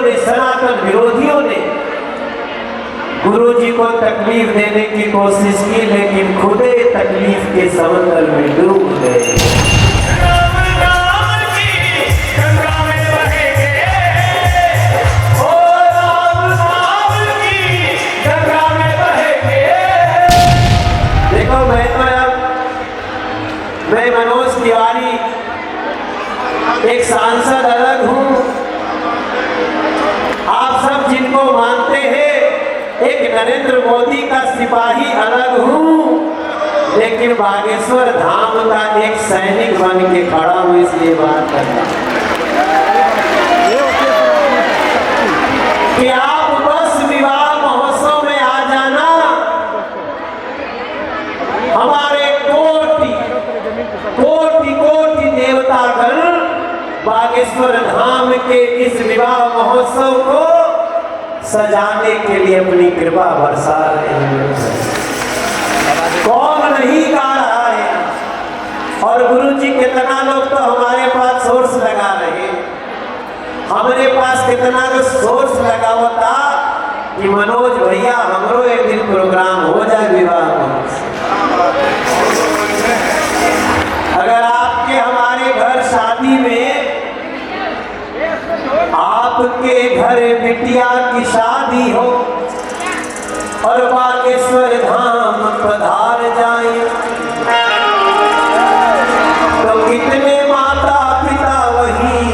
ने, सनातन विरोधियों ने गुरु जी को तकलीफ देने की कोशिश की, लेकिन खुदे तकलीफ के समंदर में डूब गए। देखो मैं मनोज तिवारी एक सांसद अलग हूं, आप सब जिनको मानते हैं एक नरेंद्र मोदी का सिपाही अलग हूं, लेकिन बागेश्वर धाम का एक सैनिक बन के खड़ा हूं। इसलिए बात करता कि आप बस विवाह महोत्सव में आ जाना, हमारे कोटि कोटि कोटि देवतागण बागेश्वर धाम के इस विवाह महोत्सव को सजाने के लिए अपनी कृपा बरसा रहे हैं। कौन नहीं गा रहा है, और गुरु जी कितना लोग तो हमारे पास सोर्स लगा रहे, हमारे पास कितना तो सोर्स लगा होता कि मनोज भैया हमरो एक दिन प्रोग्राम हो जाए विवाह महोत्सव। अगर आपके हमारे घर शादी में, आपके घर बिटिया की शादी हो और बागेश्वर धाम पधार जाए, तो कितने माता पिता वहीं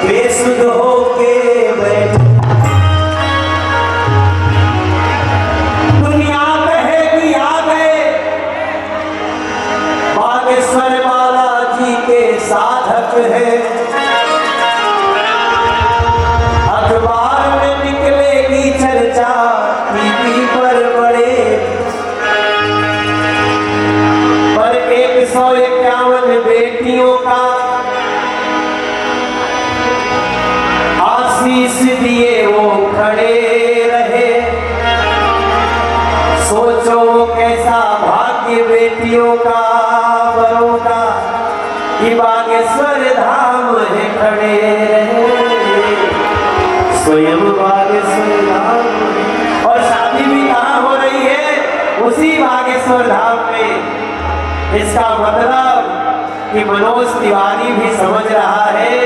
बेसुध होके बैठे। दुनिया कहेगी आ गए बागेश्वर बालाजी के साधक है, अखबार में निकलेगी चर्चा, टीवी पर बड़े, पर 151 बेटियों का आशीष दिए वो खड़े रहे। सोचो कैसा भाग्य बेटियों का, बड़ों का, कि बागेश्वर धाम है खड़े रहे, स्वयं बागेश्वर धाम। और शादी भी कहाँ हो रही है? उसी बागेश्वर धाम में। इसका मतलब कि मनोज तिवारी भी समझ रहा है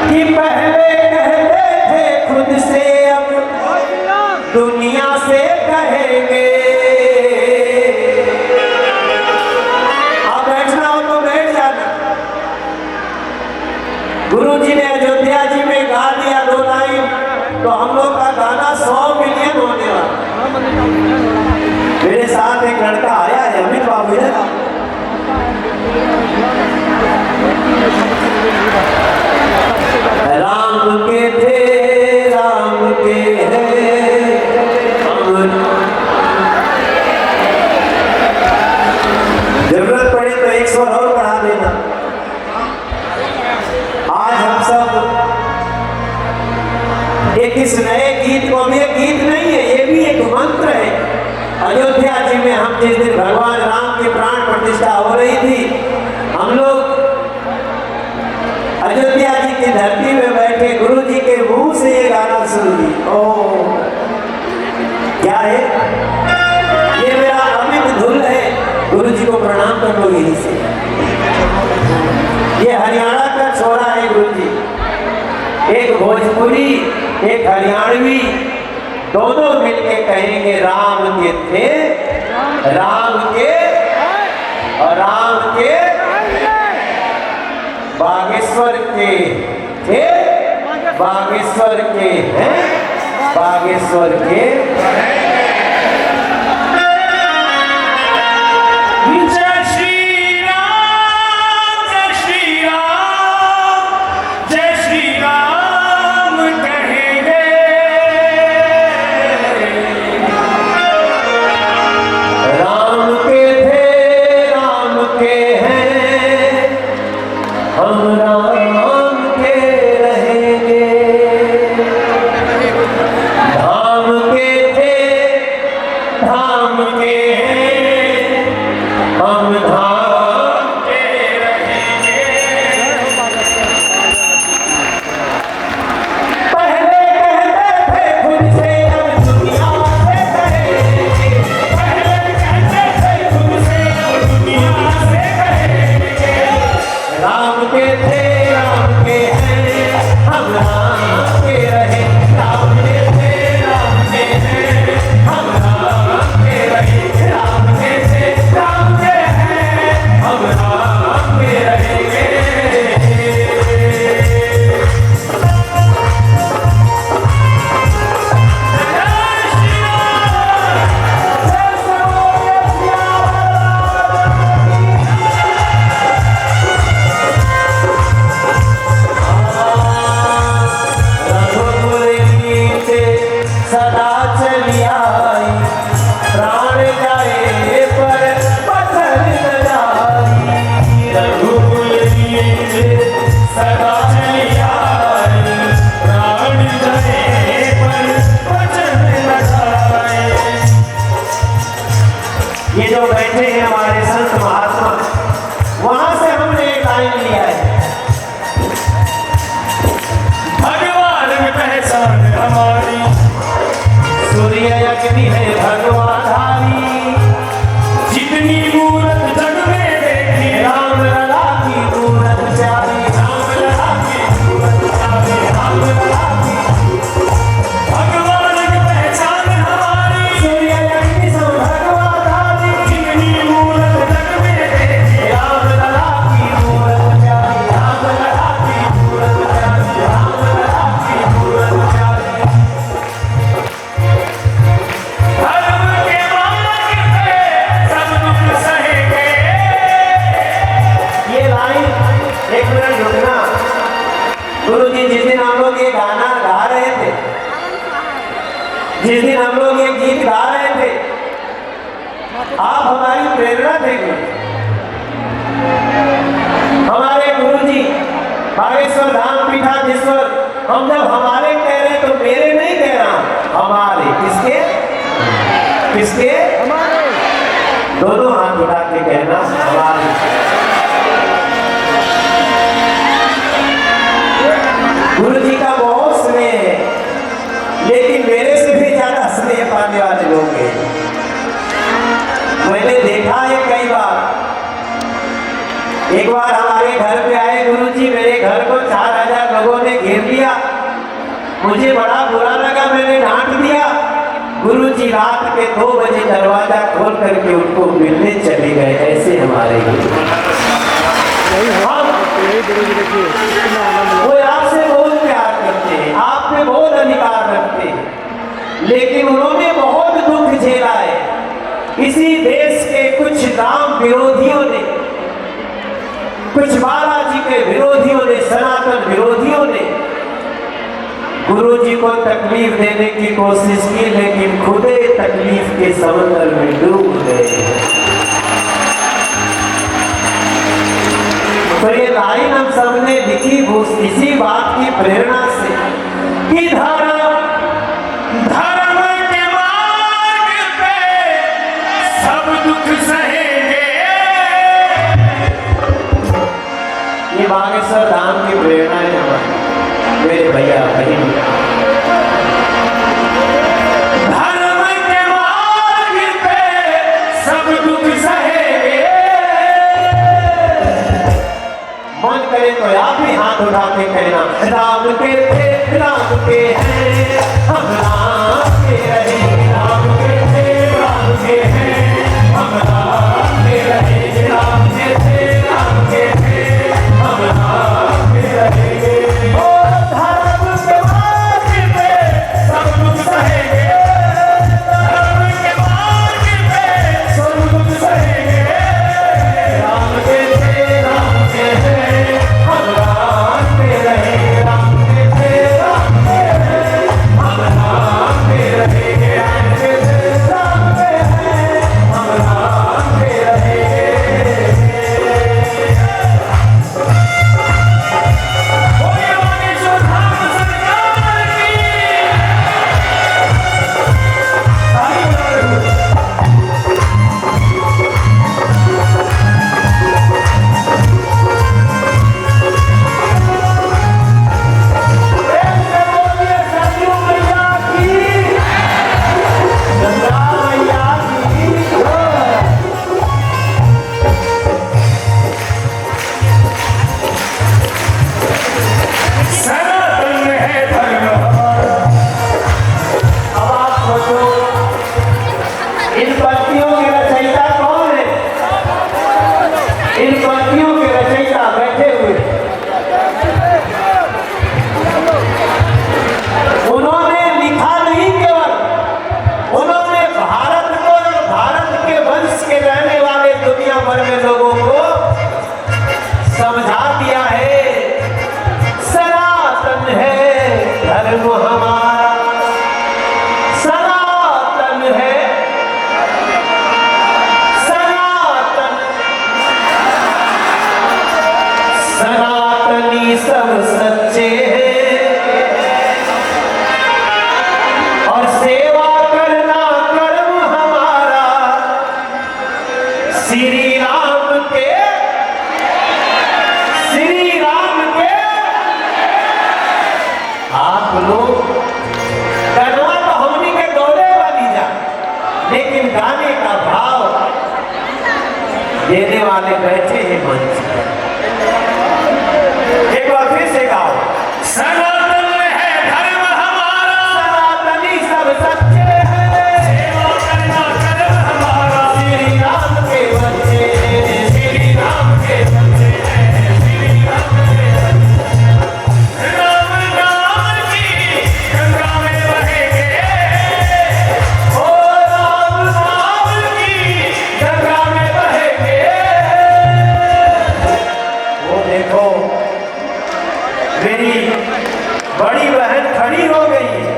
कि पहले कहते थे खुद से, अब दुनिया से कहेंगे। आप बैठना हो तो बैठ जाना। गुरु जी ने अयोध्या जी में गा दिया 2 लाइन, तो हम लोग का गाना 100 मिलियन होने वाला। मेरे साथ एक लड़का आया है, अमित बाबू है, राम के थे राम के है, जरूरत पड़े तो 100 और बढ़ा देना। आज हम सब एक इस नए गीत को, भी एक गीत नहीं है, ये भी एक मंत्र है। अयोध्या जी में हम जिस दिन भगवान राम की प्राण प्रतिष्ठा हो रही थी, हम लोग अयोध्या जी की धरती में बैठे गुरु जी के मुंह से ये गाना सुन ली। ओ क्या है ये? मेरा अमित धुल है, गुरु जी को प्रणाम कर लो यहीं से। ये हरियाणा का छोरा है गुरु जी, एक भोजपुरी एक हरियाणवी, दोनों मिलके कहेंगे राम के थे, राम के, और राम के बागेश्वर के थे, बागेश्वर के हैं, बागेश्वर के। धाम के थे गुरुजी जिस दिन हम लोग ये गाना गा रहे थे, जिस दिन हम लोग ये गीत गा रहे थे, आप हमारी प्रेरणा थे। हमारे गुरुजी बागेश्वर धाम पीठाधीश्वर, हम जब हमारे कह रहे तो मेरे नहीं कह रहा, हमारे। किसके किसके? हमारे। दोनों हाथ उठा के कहना हमारे। गुरु जी का बहुत स्नेह है, लेकिन मेरे से भी ज्यादा स्नेह पाने वाले लोग हैं। मैंने देखा है कई बार। एक बार हमारे घर पे आए गुरु जी, मेरे घर को 4000 लोगों ने घेर लिया। मुझे बड़ा बुरा लगा, मैंने डांट दिया। गुरु जी रात के 2 बजे दरवाजा खोल करके उनको मिलने चले गए। ऐसे हमारे वो आपसे बहुत प्यार करते हैं, आप पे बहुत अधिकार रखते हैं, लेकिन उन्होंने बहुत दुख झेला है। इसी देश के कुछ राम विरोधियों ने, कुछ बालाजी के विरोधियों ने, सनातन विरोधियों ने गुरु जी को तकलीफ देने की कोशिश की, लेकिन खुदे तकलीफ के समंदर में डूब गए। तो ये लाइन हम सबने लिखी इसी बात की प्रेरणा से कि धर्म के मार्ग पे सब दुख सहेंगे। ये बागेश्वर धाम की प्रेरणा है हमारी, मेरे भैया बहन। धर्म के मार्ग पे सब दुख सहेंगे। मन करे तो आप भी हाथ उठा के कहना, राम के थे राम के हैं, हम राम के रहे। राम के थे राम के हैं, हम राम के रहे। राम के थे राम के हैं, हम राम के रहे। और धर्म के मार्ग पे सब दुख सहेंगे। धर्म के मार्ग पे सब दुख सहेंगे। राम के थे राम के हैं, हम राम के रहे। राम के थे राम के हैं, हम राम के रहेंगे। मेरी बड़ी बहन खड़ी हो गई है।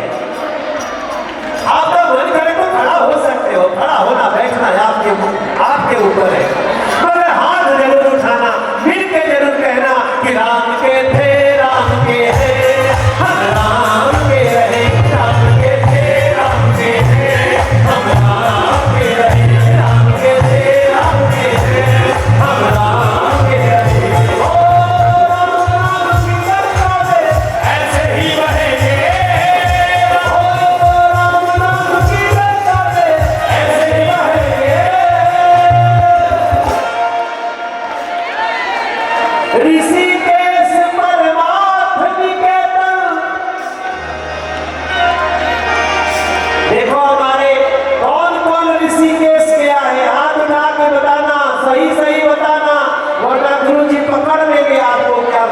आपका मन करे तो खड़ा हो सकते हो, खड़ा होना बैठना आपके ऊपर है, मगर हाथ जरूर उठाना, मिलके जरूर कहना कि राम के थे राम के हैं, हम राम के रहे, राम के थे राम के हैं, हम राम के रहे, राम के थे राम के हैं, हम राम के रहे। ओ राम राम की करता है, ऐसे ही बहेंगे। ओ राम राम की करता है, ऐसे ही बहेंगे। ऋषिकेश परमार्थ निकेतन। देखो हमारे कौन कौन ऋषिकेश गया है, हाथ उठा के बताना, सही सही बताना, वरना गुरु जी पकड़ लेंगे आपको। क्या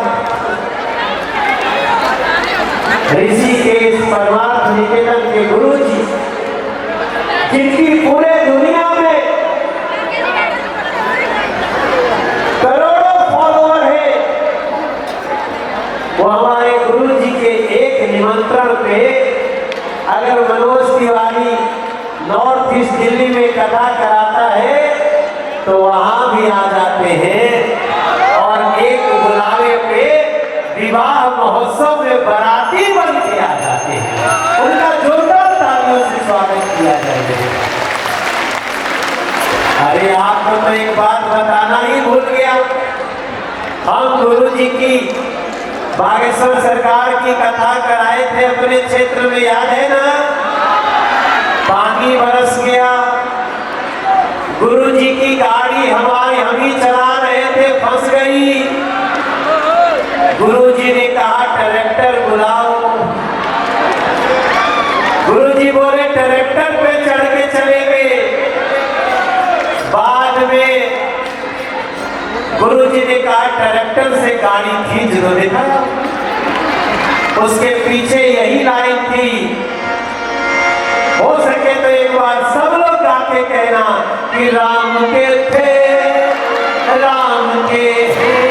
ऋषिकेश परमार्थ निकेतन के गुरु जी, जिनकी पूरे दुनिया में करोड़ों फॉलोअर है, वो हमारे गुरु जी के एक निमंत्रण पे अगर मनोज तिवारी नॉर्थ ईस्ट दिल्ली में कथा कराता है तो वहां भी आ जाते हैं, और एक बुलावे पे विवाह महोत्सव में बाराती बन के आ जाते हैं। उनका जोरदार तालियों से स्वागत किया जाएगा। अरे आपको मैं एक बात बताना ही भूल गया, हम गुरु जी की बागेश्वर सरकार की कथा कराए थे अपने क्षेत्र में, याद है ना? पानी बरस गया, गुरु जी की गाड़ी हम ही चला रहे थे, फंस गई। गुरु जी ने कहा ट्रैक्टर बुलाओ, गुरु जी बोले ट्रैक्टर पे चढ़ के चले गए। बाद में गुरु जी ने कहा ट्रैक्टर से गाड़ी खींच दो, देखा उसके पीछे यही लाइन थी। हो सके तो एक बार सब लोग आके कहना कि राम के थे राम के हैं,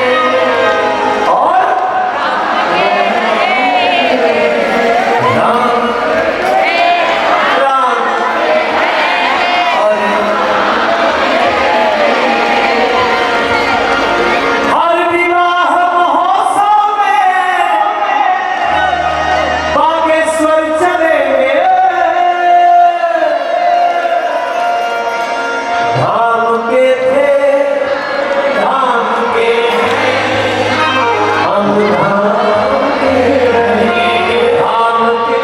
और राम राम और हर विवाह महोत्सव में बागेश्वर चलेंगे। धाम के थे धाम के हैं, हम धाम के रहेंगे, धाम के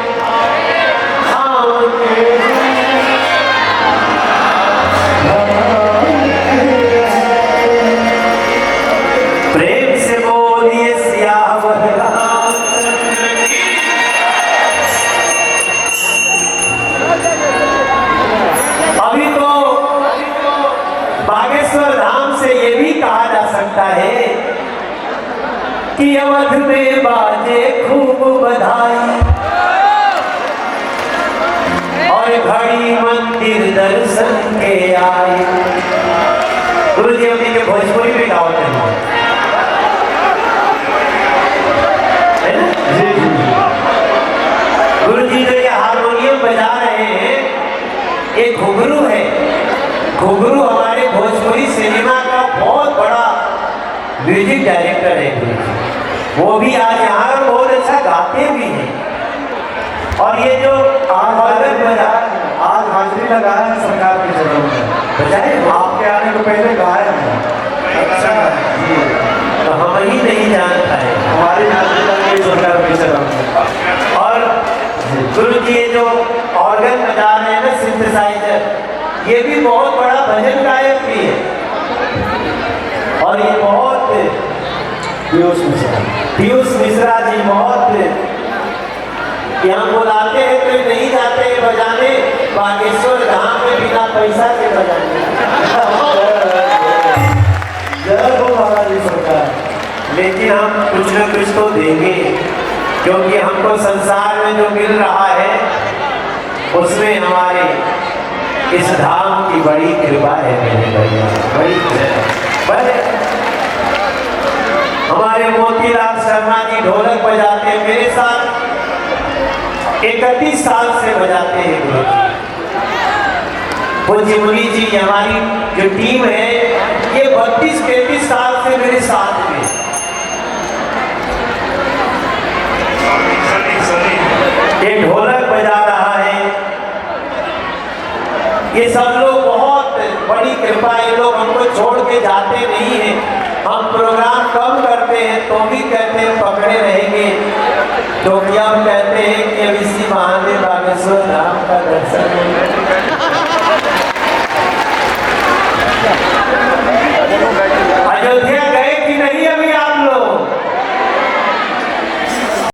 प्रेम से बोलिए सियावर रामचंद्र की। अभी तो बागेश्वर धाम से ये भी कहा जा सकता है कि अवध में बाजे खूब बधाई, और घड़ी मंदिर दर्शन के आई। गुरु जी अभी के भोजपुरी में गाओ है ना? गुरु जी जो ये हारमोनियम बजा रहे हैं, ये घुंघरू है। घुंघरू हमारे भोजपुरी सिनेमा का बहुत बड़ा म्यूजिक डायरेक्टर है गुरु जी, वो भी आज यहाँ बहुत अच्छा गाते भी हैं। और ये जो ऑर्गन बजा, आज हाजिरी लगाया है सरकार के चरणों में, बजाए आपके आने को पहले गाया है। अच्छा जी, तो हम ही नहीं जानता है, हमारी हाजिरी लगी सरकार के चरणों में। और गुरु जी ये जो ऑर्गन बजा रहे हैं ना, सिंथेसाइजर, ये भी बहुत बड़ा भजन गायक भी है, और ये बहुत पीयूष मिश्रा जी बहुत यहाँ बुलाते हैं तो नहीं जाते हैं बजाने, बागेश्वर धाम में बिना पैसा के बजाने। जय हो महाराज सरकार। लेकिन हम कुछ न कुछ तो देंगे, क्योंकि हमको संसार में जो मिल रहा है उसमें हमारे इस धाम की बड़ी कृपा है मेरे भैया, बड़ी कृपा। हमारे मोतीलाल शर्मा जी ढोलक 31 साल से बजाते हैं गुरु जी। पूज्य मुनि जी हमारी जो टीम है ये 32-33 साल से मेरे साथ में। ये ढोलक बजा रहा है, ये सब लोग बहुत बड़ी कृपा, ये लोग हमको छोड़ के जाते नहीं हैं। हम प्रोग्राम कम करते हैं तो भी कहते हैं पकड़े रहेंगे, तो क्या हम